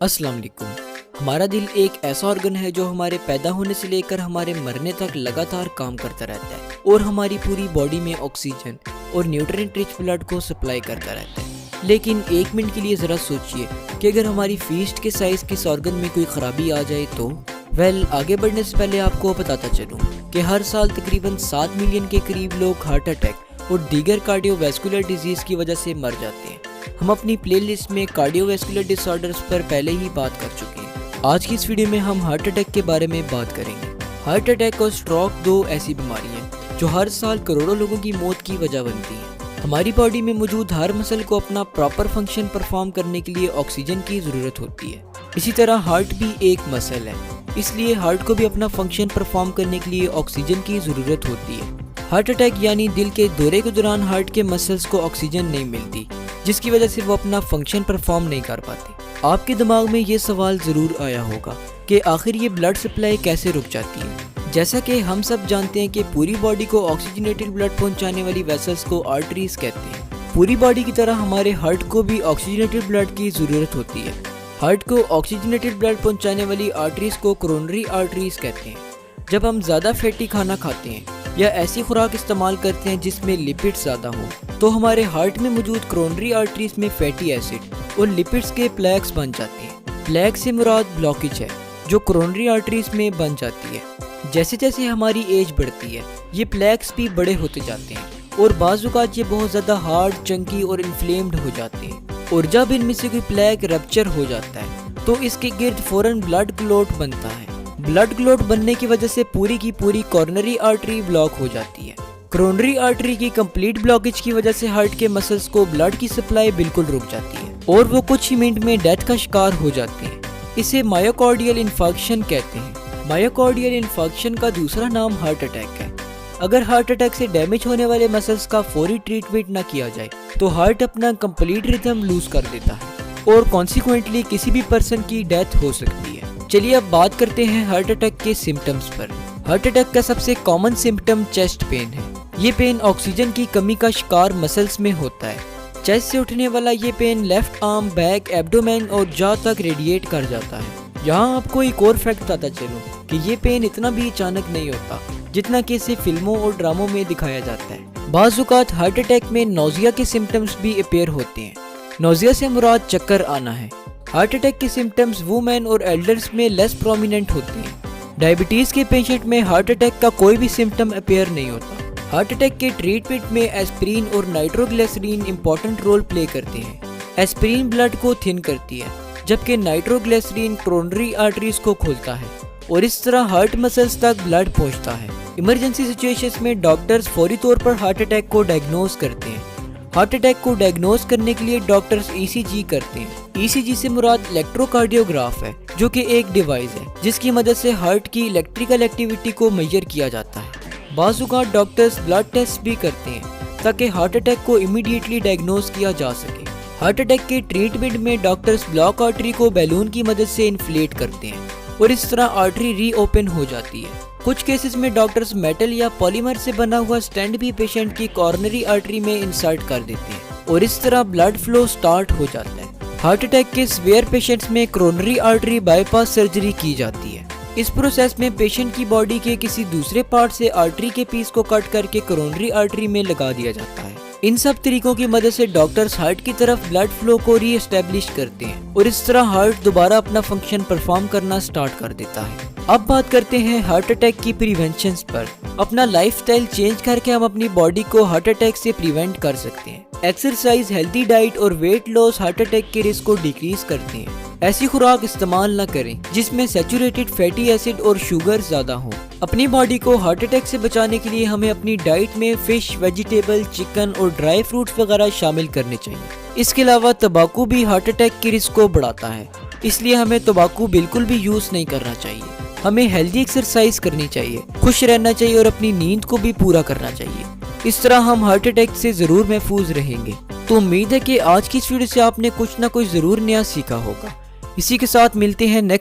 अस्सलाम वालेकुम। हमारा दिल एक ऐसा ऑर्गन है जो हमारे पैदा होने से लेकर हमारे मरने तक लगातार काम करता रहता है और हमारी पूरी बॉडी में ऑक्सीजन और न्यूट्रिएंट रिच ब्लड को सप्लाई करता रहता है। लेकिन एक मिनट के लिए ज़रा सोचिए कि अगर हमारी फीस्ट के साइज़ के इस ऑर्गन में कोई ख़राबी आ जाए तो आगे बढ़ने से पहले आपको बताता चलूँ कि हर साल तकरीबन 7 मिलियन के करीब लोग हार्ट अटैक और दीगर कार्डियोवैस्कुलर डिजीज़ की वजह से मर जाते हैं। हम अपनी प्लेलिस्ट में कार्डियोवैस्कुलर डिसऑर्डर्स पर पहले ही बात कर चुके हैं। आज की इस वीडियो में हम हार्ट अटैक के बारे में बात करेंगे। हार्ट अटैक और स्ट्रोक दो ऐसी बीमारी हैं जो हर साल करोड़ों लोगों की मौत की वजह बनती हैं। हमारी बॉडी में मौजूद हर मसल को अपना प्रॉपर फंक्शन परफॉर्म करने के लिए ऑक्सीजन की ज़रूरत होती है। इसी तरह हार्ट भी एक मसल है, इसलिए हार्ट को भी अपना फंक्शन परफॉर्म करने के लिए ऑक्सीजन की ज़रूरत होती है। हार्ट अटैक यानी दिल के दौरे के दौरान हार्ट के मसल्स को ऑक्सीजन नहीं मिलती, जिसकी वजह से वो अपना फंक्शन परफॉर्म नहीं कर पाते। आपके दिमाग में ये सवाल ज़रूर आया होगा कि आखिर ये ब्लड सप्लाई कैसे रुक जाती है। जैसा कि हम सब जानते हैं कि पूरी बॉडी को ऑक्सीजनेटेड ब्लड पहुंचाने वाली वेसल्स को आर्टरीज कहते हैं। पूरी बॉडी की तरह हमारे हार्ट को भी ऑक्सीजनेटेड ब्लड की ज़रूरत होती है। हार्ट को ऑक्सीजनेटेड ब्लड पहुंचाने वाली आर्टरीज को कोरोनरी आर्टरीज कहते हैं। जब हम ज़्यादा फैटी खाना खाते हैं या ऐसी खुराक इस्तेमाल करते हैं जिसमें लिपिड्स ज़्यादा हो तो हमारे हार्ट में मौजूद कोरोनरी आर्टरीज में फैटी एसिड और लिपिड्स के प्लेक्स बन जाते हैं। प्लेक्स से मुराद ब्लॉकेज है जो कोरोनरी आर्टरीज में बन जाती है। जैसे जैसे हमारी एज बढ़ती है ये प्लेक्स भी बड़े होते जाते हैं और बाज़ औक़ात ये बहुत ज़्यादा हार्ड, चंकी और इन्फ्लेम्ड हो जाते हैं। और जब इनमें से कोई प्लेक रप्चर हो जाता है तो इसके गिर्द फ़ौरन ब्लड क्लॉट बनता है। ब्लड क्लॉट बनने की वजह से पूरी की पूरी कोरोनरी आर्टरी ब्लॉक हो जाती है। कोरोनरी आर्टरी की कंप्लीट ब्लॉकेज की वजह से हार्ट के मसल्स को ब्लड की सप्लाई बिल्कुल रुक जाती है और वो कुछ ही मिनट में डेथ का शिकार हो जाते हैं। इसे मायोकार्डियल इन्फार्क्शन कहते हैं। मायोकार्डियल इन्फार्क्शन का दूसरा नाम हार्ट अटैक है। अगर हार्ट अटैक से डैमेज होने वाले मसल्स का फौरी ट्रीटमेंट न किया जाए तो हार्ट अपना कंप्लीट रिदम लूज कर देता है और कॉन्सिक्वेंटली किसी भी पर्सन की डेथ हो सकती है। चलिए अब बात करते हैं हार्ट अटैक के सिम्टम्स पर। हार्ट अटैक का सबसे कॉमन सिम्टम चेस्ट पेन है। ये पेन ऑक्सीजन की कमी का शिकार मसल्स में होता है। चेस्ट से उठने वाला ये pain left arm, back, abdomen और जॉ तक रेडिएट कर जाता है। यहाँ आपको एक और फैक्ट बताता चलूं कि ये पेन इतना भी अचानक नहीं होता जितना कि इसे फिल्मों और ड्रामों में दिखाया जाता है। बाज़ औक़ात हार्ट अटैक में नोज़िया के सिम्टम्स भी अपीयर होते हैं। नोज़िया से मुराद चक्कर आना है। हार्ट अटैक के सिम्टम्स वुमेन और एल्डर्स में लेस प्रोमिनेंट होते हैं। डायबिटीज़ के पेशेंट में हार्ट अटैक का कोई भी सिम्टम अपीयर नहीं होता। हार्ट अटैक के ट्रीटमेंट में एस्पिरिन और नाइट्रोग्लिसरीन इंपॉर्टेंट रोल प्ले करते हैं। एस्पिरिन ब्लड को थिन करती है जबकि नाइट्रोग्लिसरीन कोरोनरी आर्टरीज को खोलता है और इस तरह हार्ट मसल्स तक ब्लड पहुंचता है। इमरजेंसी सिचुएशंस में डॉक्टर्स फौरी तौर पर हार्ट अटैक को डायग्नोज करते हैं। हार्ट अटैक को डायग्नोज करने के लिए डॉक्टर्स ईसीजी करते हैं। ईसीजी से मुराद इलेक्ट्रोकार्डियोग्राफ है जो कि एक डिवाइस है जिसकी मदद से हार्ट की इलेक्ट्रिकल एक्टिविटी को मेजर किया जाता है। बाज़ औक़ात डॉक्टर्स ब्लड टेस्ट भी करते हैं ताकि हार्ट अटैक को इमीडिएटली डायग्नोज किया जा सके। हार्ट अटैक के ट्रीटमेंट में डॉक्टर्स ब्लॉक आर्टरी को बैलून की मदद से इन्फ्लेट करते हैं और इस तरह आर्टरी रीओपन हो जाती है। कुछ केसेस में डॉक्टर्स मेटल या पॉलीमर से बना हुआ स्टेंट भी पेशेंट की कोरोनरी आर्टरी में इंसर्ट कर देते हैं और इस तरह ब्लड फ्लो स्टार्ट हो जाता है। हार्ट अटैक के सीवियर पेशेंट्स में कोरोनरी आर्टरी बाईपास सर्जरी की जाती है। इस प्रोसेस में पेशेंट की बॉडी के किसी दूसरे पार्ट से आर्टरी के पीस को कट करके कोरोनरी आर्टरी में लगा दिया जाता है। इन सब तरीकों की मदद से डॉक्टर्स हार्ट की तरफ ब्लड फ्लो को री एस्टेब्लिश करते हैं और इस तरह हार्ट दोबारा अपना फंक्शन परफॉर्म करना स्टार्ट कर देता है। अब बात करते हैं हार्ट अटैक की प्रिवेंशन पर। अपना लाइफस्टाइल चेंज करके हम अपनी बॉडी को हार्ट अटैक से प्रिवेंट कर सकते हैं। एक्सरसाइज, हेल्दी डाइट और वेट लॉस हार्ट अटैक के रिस्क को डिक्रीज करते हैं। ऐसी खुराक इस्तेमाल न करें जिसमें सैचुरेटेड फैटी एसिड और शुगर ज्यादा हो। अपनी बॉडी को हार्ट अटैक से बचाने के लिए हमें अपनी डाइट में फिश, वेजिटेबल, चिकन और ड्राई फ्रूट्स वगैरह शामिल करने चाहिए। इसके अलावा तंबाकू भी हार्ट अटैक के रिस्क को बढ़ाता है, इसलिए हमें तंबाकू बिल्कुल भी यूज नहीं करना चाहिए। हमें हेल्दी एक्सरसाइज करनी चाहिए, खुश रहना चाहिए और अपनी नींद को भी पूरा करना चाहिए। इस तरह हम हार्ट अटैक से जरूर महफूज रहेंगे। तो उम्मीद है कि आज की इस वीडियो से आपने कुछ ना कुछ जरूर नया सीखा होगा। इसी के साथ मिलते हैं नेक्स्ट